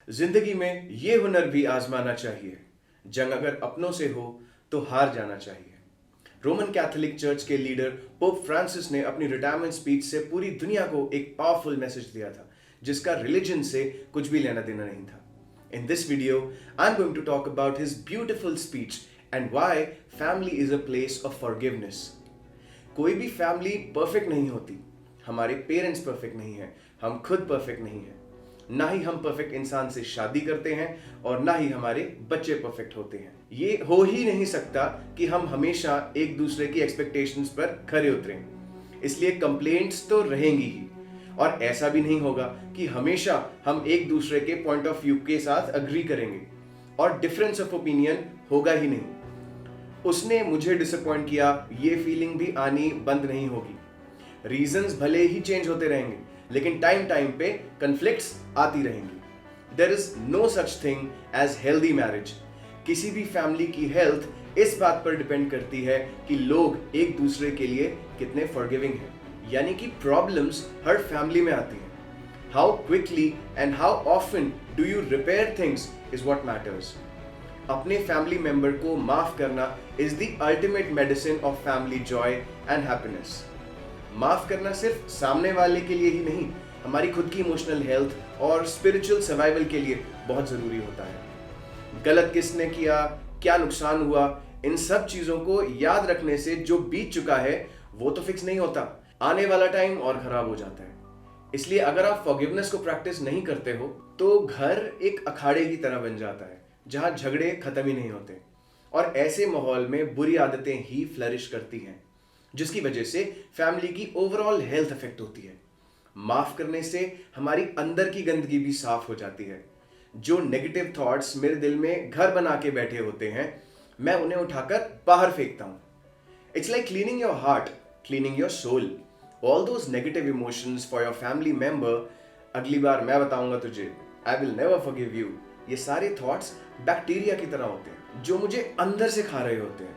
जिंदगी में ये हुनर भी आजमाना चाहिए। जंग अगर अपनों से हो तो हार जाना चाहिए। रोमन कैथोलिक चर्च के लीडर पोप फ्रांसिस ने अपनी रिटायरमेंट स्पीच से पूरी दुनिया को एक पावरफुल मैसेज दिया था, जिसका रिलीजन से कुछ भी लेना देना नहीं था। In this video, I'm going to talk about his beautiful speech and why family is a place of forgiveness. कोई भी फैमिली परफेक्ट नहीं होती। हमारे पेरेंट्स परफेक्ट नहीं हैं, हम खुद परफेक्ट नहीं हैं। ना ही हम परफेक्ट इंसान से शादी करते हैं और ना ही हमारे बच्चे परफेक्ट होते हैं। ये हो ही नहीं सकता कि हम हमेशा एक दूसरे की एक्सपेक्टेशंस पर खरे उतरें। इसलिए कंप्लेंट्स तो रहेंगी ही, और ऐसा भी नहीं होगा कि हमेशा हम एक दूसरे के पॉइंट ऑफ व्यू के साथ अग्री करेंगे, और डिफरेंस ऑफ ओपिनियन होगा ही नहीं। उसने मुझे डिसअपॉइंट किया, ये फीलिंग भी आनी बंद नहीं होगी। रीजंस भले ही चेंज होते रहेंगे, लेकिन टाइम पे कन्फ्लिक्ट्स आती रहेंगी। There is no such thing as healthy marriage. किसी भी फैमिली की हेल्थ इस बात पर डिपेंड करती है कि लोग एक दूसरे के लिए कितने फॉरगिविंग हैं। यानी कि प्रॉब्लम्स हर फैमिली में आती हैं। How quickly and how often do you repair things is what matters. अपने फैमिली मेंबर को माफ करना is the ultimate medicine of family Joy and happiness. माफ करना सिर्फ सामने वाले के लिए ही नहीं, हमारी खुद की इमोशनल हेल्थ और स्पिरिचुअल सर्वाइवल के लिए बहुत जरूरी होता है। गलत किसने किया, क्या नुकसान हुआ, इन सब चीजों को याद रखने से जो बीत चुका है वो तो फिक्स नहीं होता, आने वाला टाइम और खराब हो जाता है। इसलिए अगर आप फॉरगिवनेस को प्रैक्टिस नहीं करते हो तो घर एक अखाड़े की तरह बन जाता है, जहां झगड़े खत्म ही नहीं होते, और ऐसे माहौल में बुरी आदतें ही फ्लरिश करती हैं, जिसकी वजह से फैमिली की ओवरऑल हेल्थ अफेक्ट होती है। माफ करने से हमारी अंदर की गंदगी भी साफ हो जाती है। जो नेगेटिव थॉट्स मेरे दिल में घर बना के बैठे होते हैं, मैं उन्हें उठाकर बाहर फेंकता हूं। It's like cleaning your heart, cleaning your soul. All those negative emotions for your family member, अगली बार मैं बताऊंगा तुझे, I will never forgive you, ये सारे थॉट्स बैक्टीरिया की तरह होते हैं जो मुझे अंदर से खा रहे होते हैं।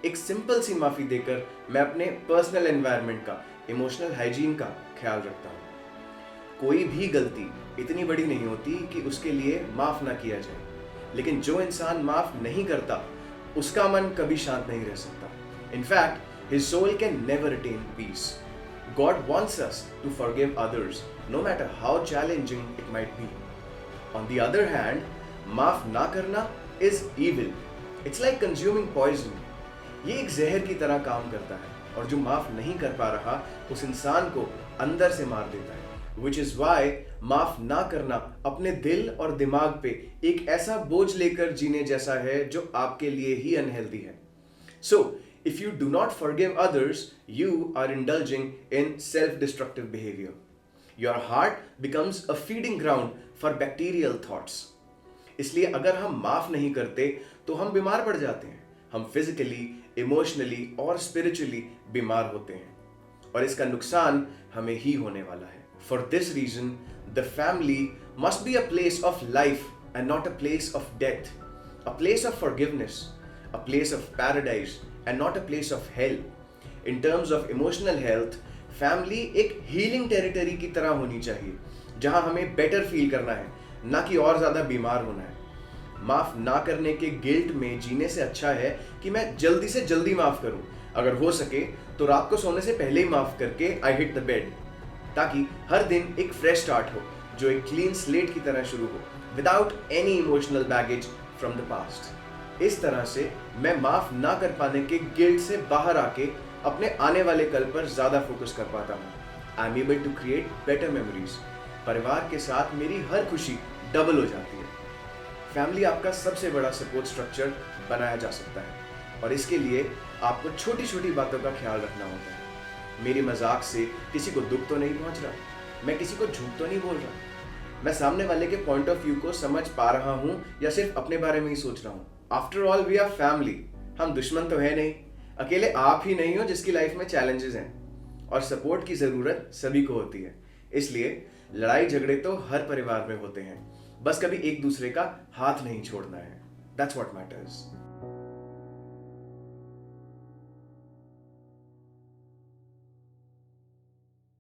एक सिंपल सी माफी देकर मैं अपने पर्सनल एनवायरनमेंट का, इमोशनल हाइजीन का ख्याल रखता हूँ। कोई भी गलती इतनी बड़ी नहीं होती कि उसके लिए माफ ना किया जाए, लेकिन जो इंसान माफ नहीं करता उसका मन कभी शांत नहीं रह सकता। In fact his soul can never attain peace. God wants us to forgive others no matter how challenging it might be. On the other hand, माफ ना करना is evil. It's like consuming poison. ये एक जहर की तरह काम करता है, और जो माफ नहीं कर पा रहा उस इंसान को अंदर से मार देता है। Which is why माफ ना करना अपने दिल और दिमाग पे एक ऐसा बोझ लेकर जीने जैसा है जो आपके लिए ही अनहेल्दी है। So, if you do not forgive others, you are indulging in self-destructive behavior. Your heart becomes a feeding ground for bacterial thoughts. इसलिए अगर हम माफ नहीं करते तो हम बीमार पड़ जाते हैं। हम फिजिकली, इमोशनली और स्पिरिचुअली बीमार होते हैं, और इसका नुकसान हमें ही होने वाला है। For this reason, the family must be a place of life and not a place of death, a place of forgiveness, a place of paradise and not a place of hell. In terms of emotional health, family एक healing territory की तरह होनी चाहिए, जहां हमें better feel करना है, ना कि और ज़्यादा बीमार होना है। माफ ना करने के गिल्ट में जीने से अच्छा है कि मैं जल्दी से जल्दी माफ करूं। अगर हो सके तो रात को सोने से पहले ही माफ करके आई हिट द बेड, ताकि हर दिन एक फ्रेश स्टार्ट हो, जो एक क्लीन स्लेट की तरह शुरू हो, without any emotional baggage from the past. इस तरह से मैं माफ ना कर पाने के गिल्ट से बाहर आके अपने आने वाले कल पर ज्यादा फोकस कर पाता हूँ। I am able to create better memories. परिवार के साथ मेरी हर खुशी डबल हो जाती है। फैमिली आपका सबसे बड़ा सपोर्ट स्ट्रक्चर बनाया जा सकता है, और इसके लिए आपको छोटी छोटी बातों का ख्याल रखना होता है। मेरी मजाक से किसी को दुख तो नहीं पहुंच रहा, मैं किसी को झूठ तो नहीं बोल रहा, मैं सामने वाले के पॉइंट ऑफ व्यू को समझ पा रहा हूं या सिर्फ अपने बारे में ही सोच रहा हूं। After all we are family, हम दुश्मन तो है नहीं। अकेले आप ही नहीं हो जिसकी लाइफ में चैलेंजेस हैं, और सपोर्ट की जरूरत सभी को होती है। इसलिए लड़ाई झगड़े तो हर परिवार में होते हैं, बस कभी एक दूसरे का हाथ नहीं छोड़ना है। That's what matters.